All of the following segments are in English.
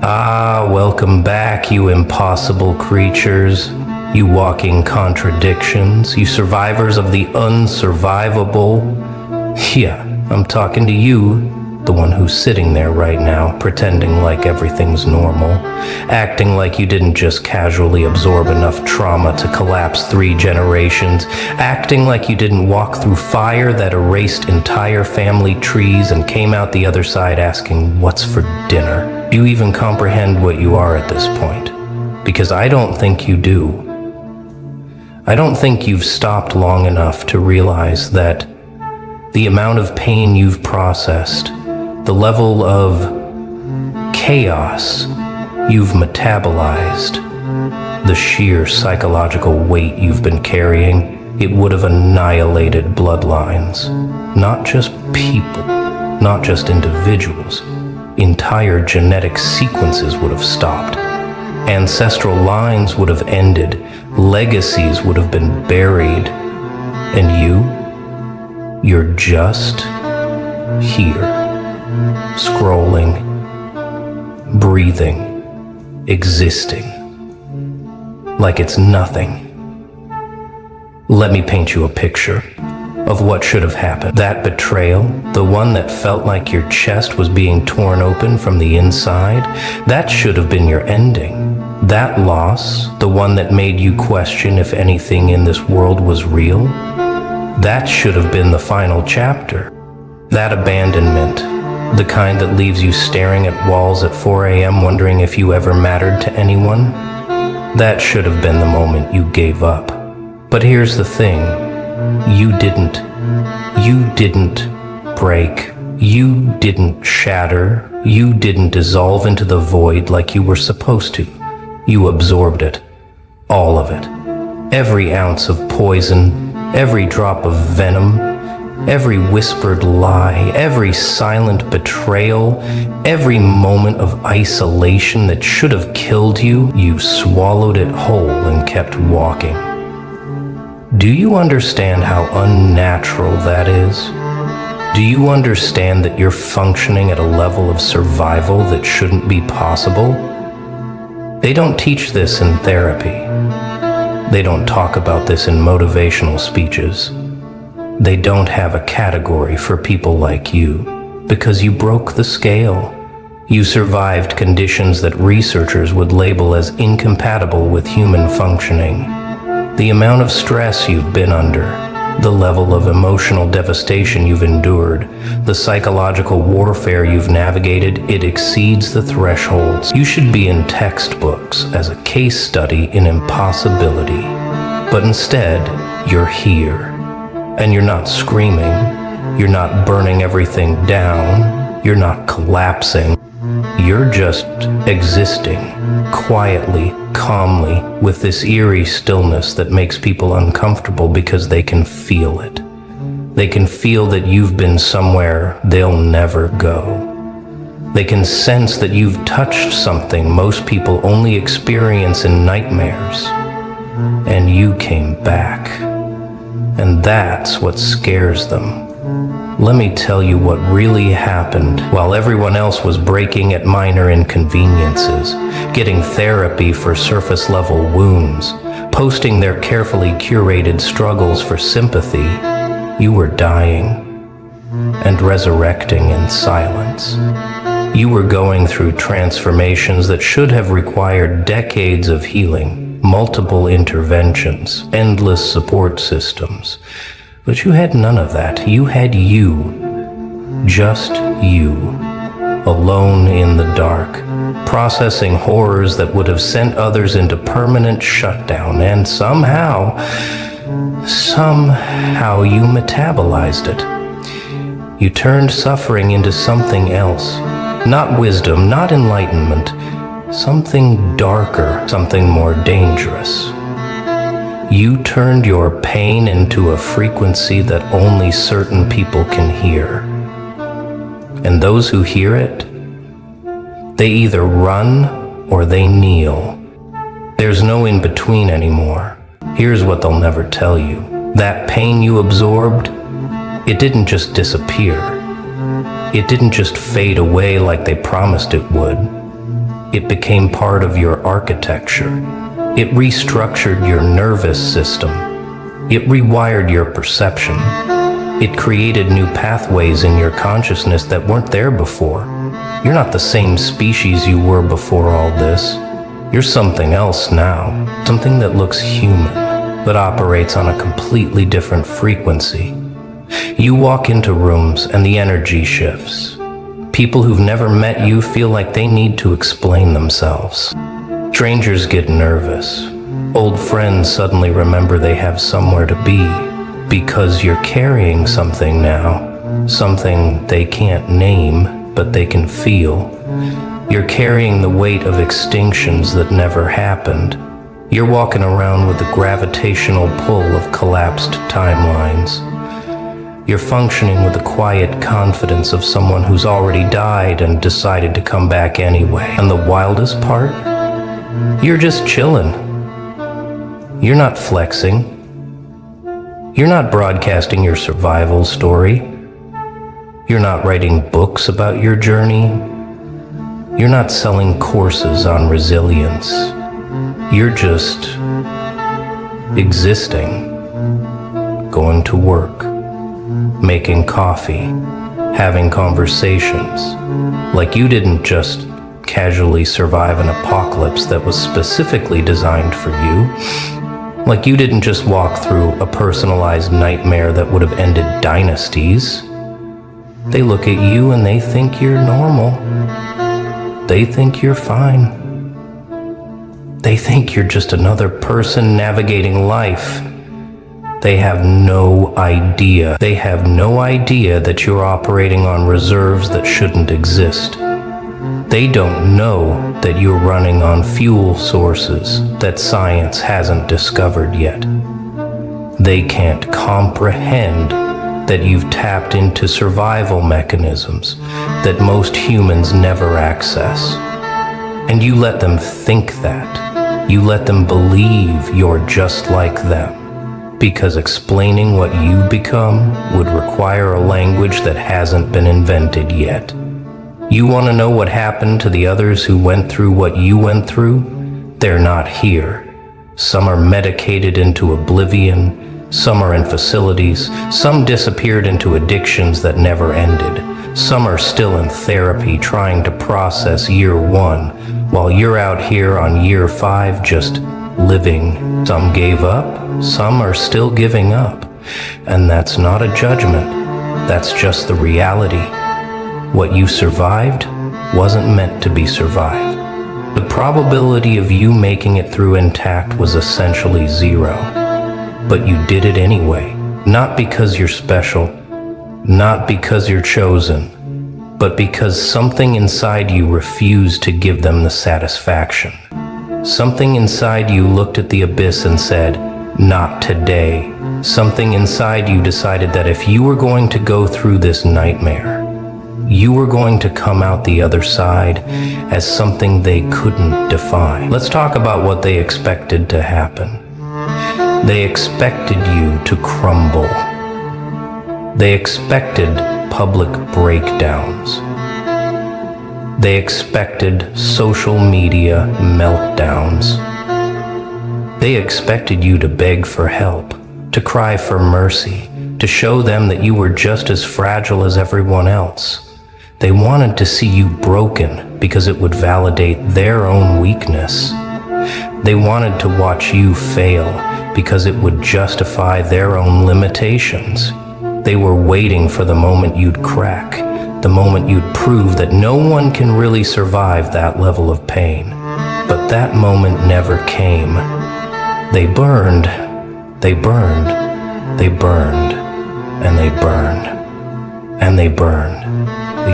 Welcome back, you impossible creatures, you walking contradictions, you survivors of the unsurvivable. Yeah, I'm talking to you, the one who's sitting there right now, pretending like everything's normal, acting like you didn't just casually absorb enough trauma to collapse 3 generations, acting like you didn't walk through fire that erased entire family trees and came out the other side asking, "What's for dinner?" Do you even comprehend what you are at this point? Because I don't think you do. I don't think you've stopped long enough to realize that the amount of pain you've processed, the level of chaos you've metabolized, the sheer psychological weight you've been carrying, it would have annihilated bloodlines. Not just people, not just individuals. Entire genetic sequences would have stopped. Ancestral lines would have ended. Legacies would have been buried. And you're just here, scrolling, breathing, existing, like it's nothing. Let me paint you a picture of what should have happened. That betrayal, the one that felt like your chest was being torn open from the inside, that should have been your ending. That loss, the one that made you question if anything in this world was real, that should have been the final chapter. That abandonment, the kind that leaves you staring at walls at 4 a.m. wondering if you ever mattered to anyone, that should have been the moment you gave up. But here's the thing. You didn't break, you didn't shatter, you didn't dissolve into the void like you were supposed to. You absorbed it, all of it. Every ounce of poison, every drop of venom, every whispered lie, every silent betrayal, every moment of isolation that should have killed you, you swallowed it whole and kept walking. Do you understand how unnatural that is? Do you understand that you're functioning at a level of survival that shouldn't be possible? They don't teach this in therapy. They don't talk about this in motivational speeches. They don't have a category for people like you because you broke the scale. You survived conditions that researchers would label as incompatible with human functioning. The amount of stress you've been under, the level of emotional devastation you've endured, the psychological warfare you've navigated, it exceeds the thresholds. You should be in textbooks as a case study in impossibility. But instead, you're here. And you're not screaming, you're not burning everything down, you're not collapsing. You're just existing, quietly, calmly, with this eerie stillness that makes people uncomfortable because they can feel it. They can feel that you've been somewhere they'll never go. They can sense that you've touched something most people only experience in nightmares. And you came back. And that's what scares them. Let me tell you what really happened while everyone else was breaking at minor inconveniences, getting therapy for surface-level wounds, posting their carefully curated struggles for sympathy. You were dying and resurrecting in silence. You were going through transformations that should have required decades of healing, multiple interventions, endless support systems. But you had none of that. You had you. Just you. Alone in the dark. Processing horrors that would have sent others into permanent shutdown. And somehow you metabolized it. You turned suffering into something else. Not wisdom, not enlightenment. Something darker, something more dangerous. You turned your pain into a frequency that only certain people can hear. And those who hear it, they either run or they kneel. There's no in between anymore. Here's what they'll never tell you. That pain you absorbed, it didn't just disappear. It didn't just fade away like they promised it would. It became part of your architecture. It restructured your nervous system. It rewired your perception. It created new pathways in your consciousness that weren't there before. You're not the same species you were before all this. You're something else now, something that looks human, but operates on a completely different frequency. You walk into rooms and the energy shifts. People who've never met you feel like they need to explain themselves. Strangers get nervous. Old friends suddenly remember they have somewhere to be because you're carrying something now, something they can't name, but they can feel. You're carrying the weight of extinctions that never happened. You're walking around with the gravitational pull of collapsed timelines. You're functioning with the quiet confidence of someone who's already died and decided to come back anyway. And the wildest part? You're just chilling. You're not flexing. You're not broadcasting your survival story. You're not writing books about your journey. You're not selling courses on resilience. You're just existing, going to work, making coffee, having conversations, like you didn't just casually survive an apocalypse that was specifically designed for you, like you didn't just walk through a personalized nightmare that would have ended dynasties. They look at you and they think you're normal. They think you're fine. They think you're just another person navigating life. They have no idea. They have no idea that you're operating on reserves that shouldn't exist. They don't know that you're running on fuel sources that science hasn't discovered yet. They can't comprehend that you've tapped into survival mechanisms that most humans never access. And you let them think that. You let them believe you're just like them. Because explaining what you become would require a language that hasn't been invented yet. You want to know what happened to the others who went through what you went through? They're not here. Some are medicated into oblivion. Some are in facilities. Some disappeared into addictions that never ended. Some are still in therapy trying to process year 1, while you're out here on year 5 just living. Some gave up. Some are still giving up. And that's not a judgment. That's just the reality. What you survived wasn't meant to be survived. The probability of you making it through intact was essentially 0. But you did it anyway, not because you're special, not because you're chosen, but because something inside you refused to give them the satisfaction. Something inside you looked at the abyss and said, "Not today." Something inside you decided that if you were going to go through this nightmare, you were going to come out the other side as something they couldn't define. Let's talk about what they expected to happen. They expected you to crumble. They expected public breakdowns. They expected social media meltdowns. They expected you to beg for help, to cry for mercy, to show them that you were just as fragile as everyone else. They wanted to see you broken because it would validate their own weakness. They wanted to watch you fail because it would justify their own limitations. They were waiting for the moment you'd crack, the moment you'd prove that no one can really survive that level of pain. But that moment never came. They burned, they burned, they burned, and they burned, and they burned.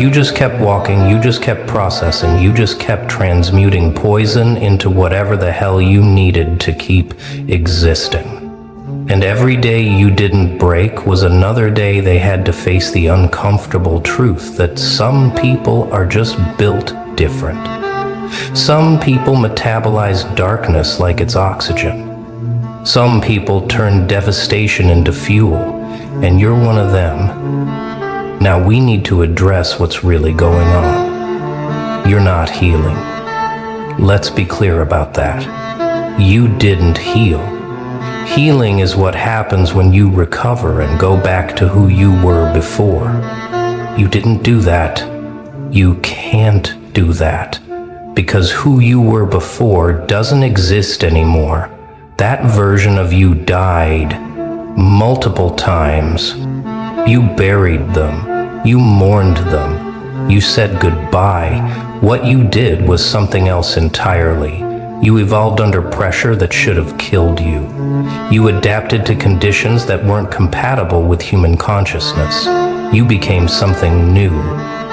You just kept walking, you just kept processing, you just kept transmuting poison into whatever the hell you needed to keep existing. And every day you didn't break was another day they had to face the uncomfortable truth that some people are just built different. Some people metabolize darkness like it's oxygen. Some people turn devastation into fuel, and you're one of them. Now we need to address what's really going on. You're not healing. let's be clear about that. You didn't heal. Healing is what happens when you recover and go back to who you were before. You didn't do that. You can't do that. Because who you were before doesn't exist anymore. That version of you died multiple times. You buried them. You mourned them. You said goodbye. What you did was something else entirely. You evolved under pressure that should have killed you. You adapted to conditions that weren't compatible with human consciousness. You became something new,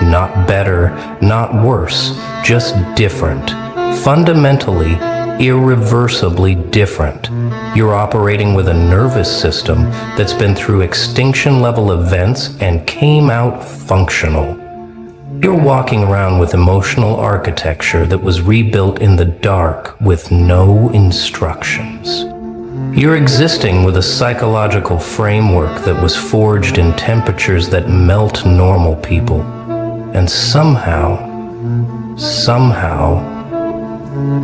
not better, not worse, just different. Fundamentally, irreversibly different. You're operating with a nervous system that's been through extinction-level events and came out functional. You're walking around with emotional architecture that was rebuilt in the dark with no instructions. You're existing with a psychological framework that was forged in temperatures that melt normal people. And somehow,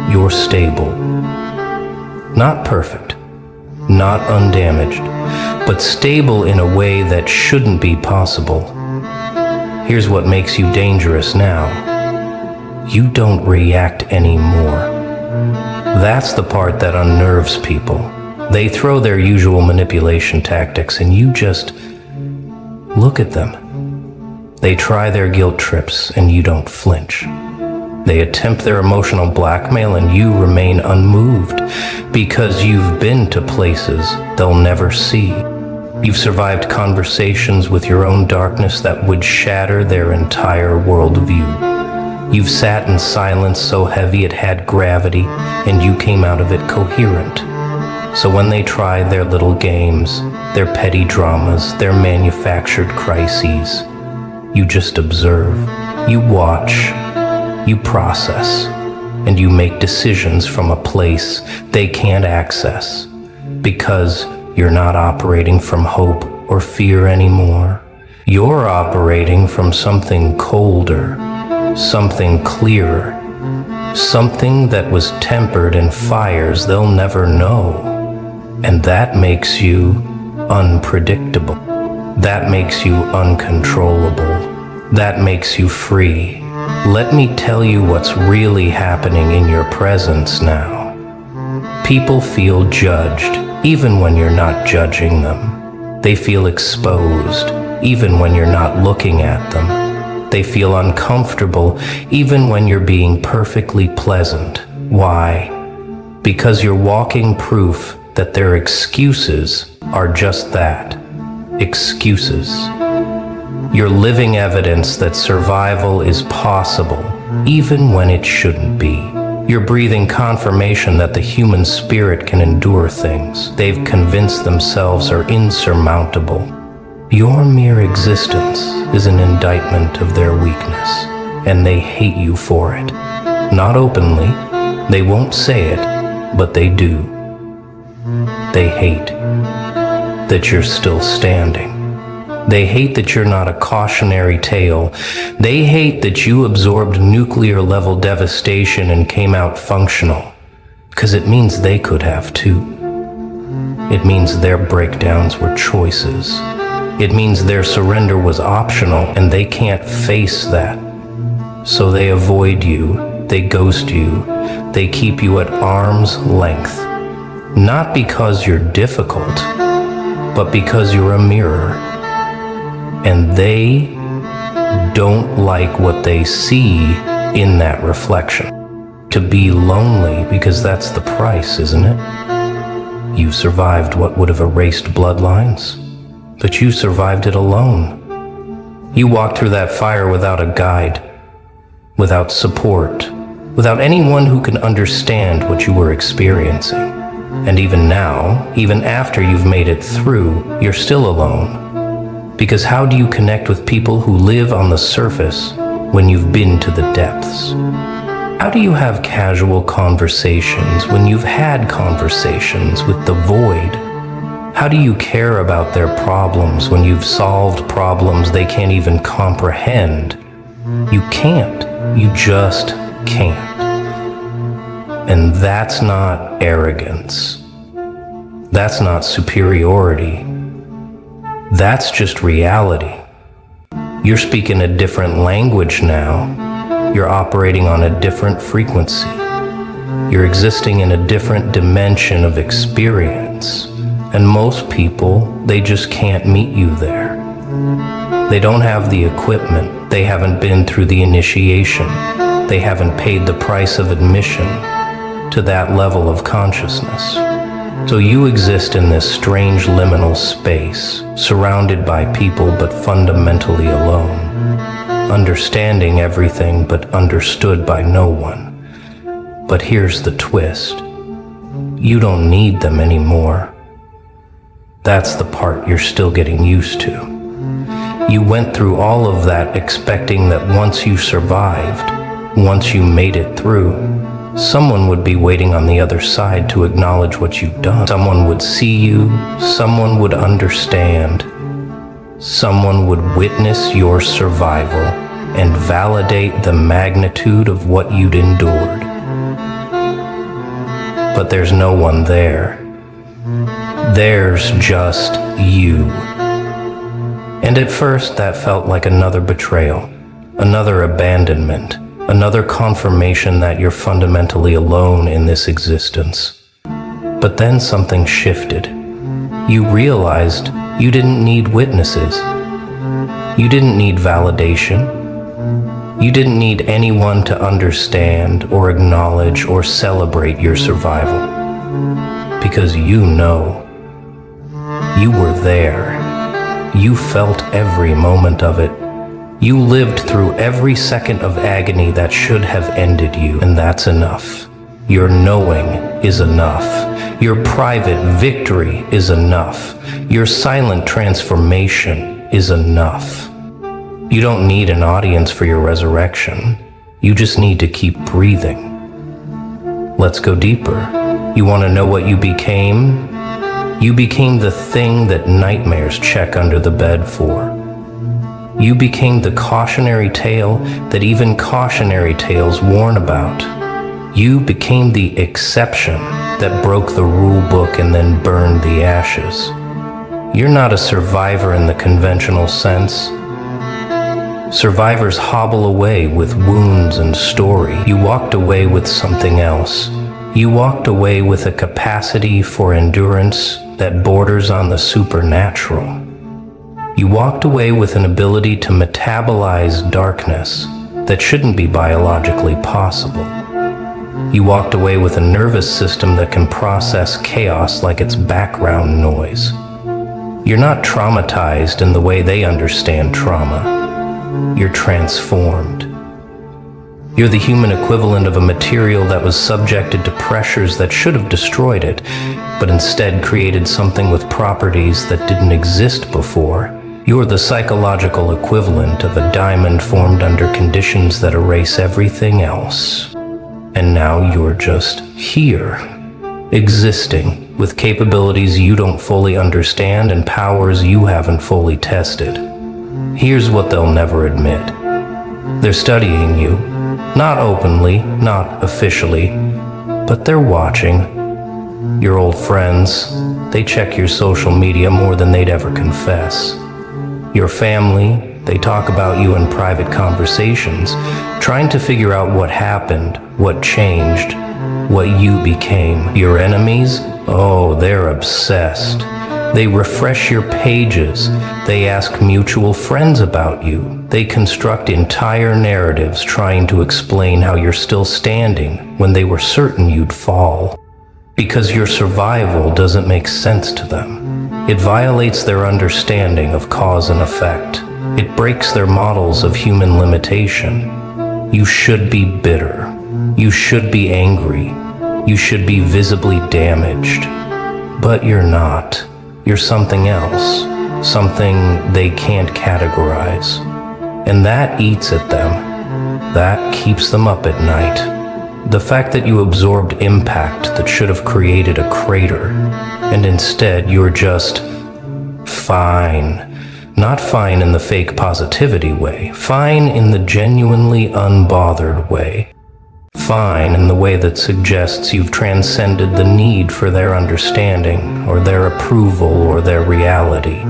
you're stable. Not perfect, not undamaged, but stable in a way that shouldn't be possible. Here's what makes you dangerous now. You don't react anymore. That's the part that unnerves people. They throw their usual manipulation tactics and you just look at them. They try their guilt trips and you don't flinch. They attempt their emotional blackmail and you remain unmoved because you've been to places they'll never see. You've survived conversations with your own darkness that would shatter their entire worldview. You've sat in silence so heavy it had gravity, and you came out of it coherent. So when they try their little games, their petty dramas, their manufactured crises, you just observe, you watch, you process, and you make decisions from a place they can't access, because you're not operating from hope or fear anymore. You're operating from something colder, something clearer, something that was tempered in fires they'll never know. And that makes you unpredictable. That makes you uncontrollable. That makes you free. Let me tell you what's really happening in your presence now. People feel judged, even when you're not judging them. They feel exposed, even when you're not looking at them. They feel uncomfortable, even when you're being perfectly pleasant. Why? Because you're walking proof that their excuses are just that, excuses. You're living evidence that survival is possible, even when it shouldn't be. You're breathing confirmation that the human spirit can endure things they've convinced themselves are insurmountable. Your mere existence is an indictment of their weakness, and they hate you for it. Not openly, they won't say it, but they do. They hate that you're still standing. They hate that you're not a cautionary tale. They hate that you absorbed nuclear-level devastation and came out functional, because it means they could have too. It means their breakdowns were choices. It means their surrender was optional, and they can't face that. So they avoid you, they ghost you, they keep you at arm's length. Not because you're difficult, but because you're a mirror. And they don't like what they see in that reflection. To be lonely, because that's the price, isn't it? You survived what would have erased bloodlines, but you survived it alone. You walked through that fire without a guide, without support, without anyone who can understand what you were experiencing. And even now, even after you've made it through, you're still alone. Because how do you connect with people who live on the surface when you've been to the depths? How do you have casual conversations when you've had conversations with the void? How do you care about their problems when you've solved problems they can't even comprehend? You can't. You just can't. And that's not arrogance. That's not superiority. That's just reality. You're speaking a different language now. You're operating on a different frequency. You're existing in a different dimension of experience. And most people, they just can't meet you there. They don't have the equipment. They haven't been through the initiation. They haven't paid the price of admission to that level of consciousness. So you exist in this strange liminal space, surrounded by people but fundamentally alone, understanding everything but understood by no one. But here's the twist. You don't need them anymore. That's the part you're still getting used to. You went through all of that expecting that once you survived, once you made it through, someone would be waiting on the other side to acknowledge what you've done. Someone would see you, someone would understand, someone would witness your survival and validate the magnitude of what you'd endured. But there's no one there. There's just you. And at first that felt like another betrayal, another abandonment, another confirmation that you're fundamentally alone in this existence. But then something shifted. You realized you didn't need witnesses. You didn't need validation. You didn't need anyone to understand or acknowledge or celebrate your survival. Because you know. You were there. You felt every moment of it. You lived through every second of agony that should have ended you, and that's enough. Your knowing is enough. Your private victory is enough. Your silent transformation is enough. You don't need an audience for your resurrection. You just need to keep breathing. Let's go deeper. You want to know what you became? You became the thing that nightmares check under the bed for. You became the cautionary tale that even cautionary tales warn about. You became the exception that broke the rule book and then burned the ashes. You're not a survivor in the conventional sense. Survivors hobble away with wounds and story. You walked away with something else. You walked away with a capacity for endurance that borders on the supernatural. You walked away with an ability to metabolize darkness that shouldn't be biologically possible. You walked away with a nervous system that can process chaos like it's background noise. You're not traumatized in the way they understand trauma. You're transformed. You're the human equivalent of a material that was subjected to pressures that should have destroyed it, but instead created something with properties that didn't exist before. You're the psychological equivalent of a diamond formed under conditions that erase everything else. And now you're just here, existing, with capabilities you don't fully understand and powers you haven't fully tested. Here's what they'll never admit. They're studying you, not openly, not officially, but they're watching. Your old friends, they check your social media more than they'd ever confess. Your family, they talk about you in private conversations, trying to figure out what happened, what changed, what you became. Your enemies, oh, they're obsessed. They refresh your pages. They ask mutual friends about you. They construct entire narratives trying to explain how you're still standing when they were certain you'd fall. Because your survival doesn't make sense to them. It violates their understanding of cause and effect. It breaks their models of human limitation. You should be bitter. You should be angry. You should be visibly damaged. But you're not. You're something else. Something they can't categorize. And that eats at them. That keeps them up at night. The fact that you absorbed impact that should have created a crater, and instead you're just fine. Not fine in the fake positivity way, fine in the genuinely unbothered way. Fine in the way that suggests you've transcended the need for their understanding, or their approval, or their reality.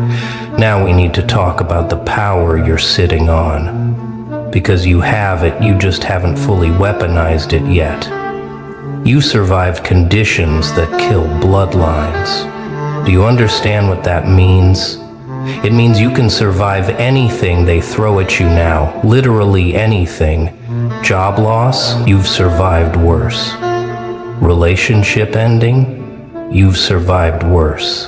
Now we need to talk about the power you're sitting on. Because you have it, you just haven't fully weaponized it yet. You survived conditions that kill bloodlines. Do you understand what that means? It means you can survive anything they throw at you now, literally anything. Job loss, you've survived worse. Relationship ending, you've survived worse.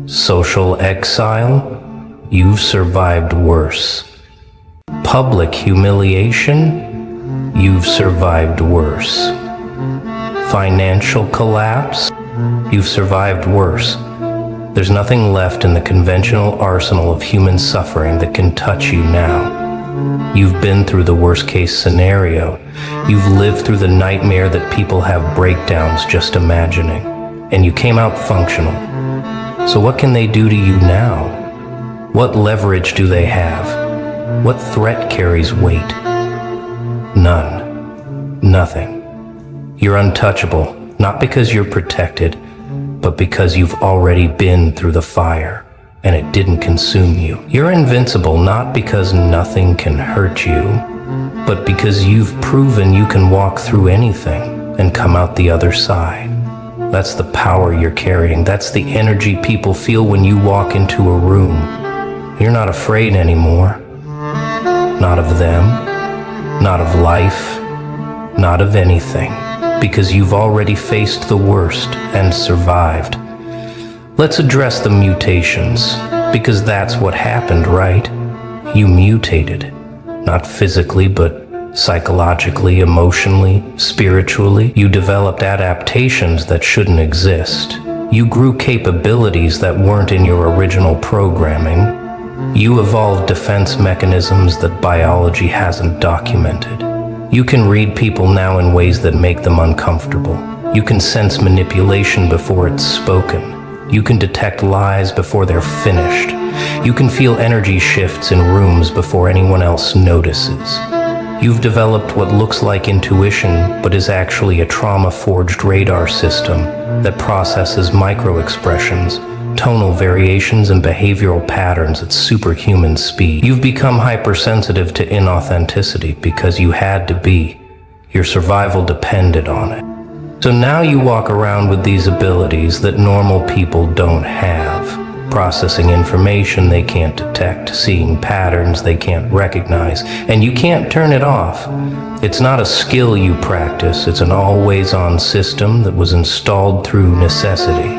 Social exile, you've survived worse. Public humiliation, you've survived worse. Financial collapse, you've survived worse. There's nothing left in the conventional arsenal of human suffering that can touch you now. You've been through the worst-case scenario. You've lived through the nightmare that people have breakdowns just imagining. And you came out functional. So what can they do to you now? What leverage do they have? What threat carries weight? None. Nothing. You're untouchable, not because you're protected, but because you've already been through the fire. And it didn't consume you. You're invincible not because nothing can hurt you, but because you've proven you can walk through anything and come out the other side. That's the power you're carrying. That's the energy people feel when you walk into a room. You're not afraid anymore. Not of them, not of life, not of anything, because you've already faced the worst and survived. Let's address the mutations, because that's what happened, right? You mutated, not physically, but psychologically, emotionally, spiritually. You developed adaptations that shouldn't exist. You grew capabilities that weren't in your original programming. You evolved defense mechanisms that biology hasn't documented. You can read people now in ways that make them uncomfortable. You can sense manipulation before it's spoken. You can detect lies before they're finished. You can feel energy shifts in rooms before anyone else notices. You've developed what looks like intuition, but is actually a trauma-forged radar system that processes micro-expressions, tonal variations, and behavioral patterns at superhuman speed. You've become hypersensitive to inauthenticity because you had to be. Your survival depended on it. So now you walk around with these abilities that normal people don't have. Processing information they can't detect, seeing patterns they can't recognize, and you can't turn it off. It's not a skill you practice, it's an always-on system that was installed through necessity.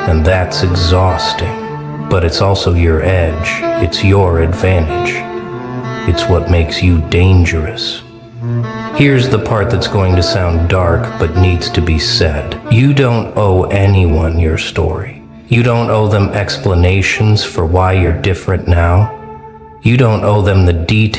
And that's exhausting, but it's also your edge, it's your advantage. It's what makes you dangerous. Here's the part that's going to sound dark, but needs to be said. You don't owe anyone your story. You don't owe them explanations for why you're different now. You don't owe them the details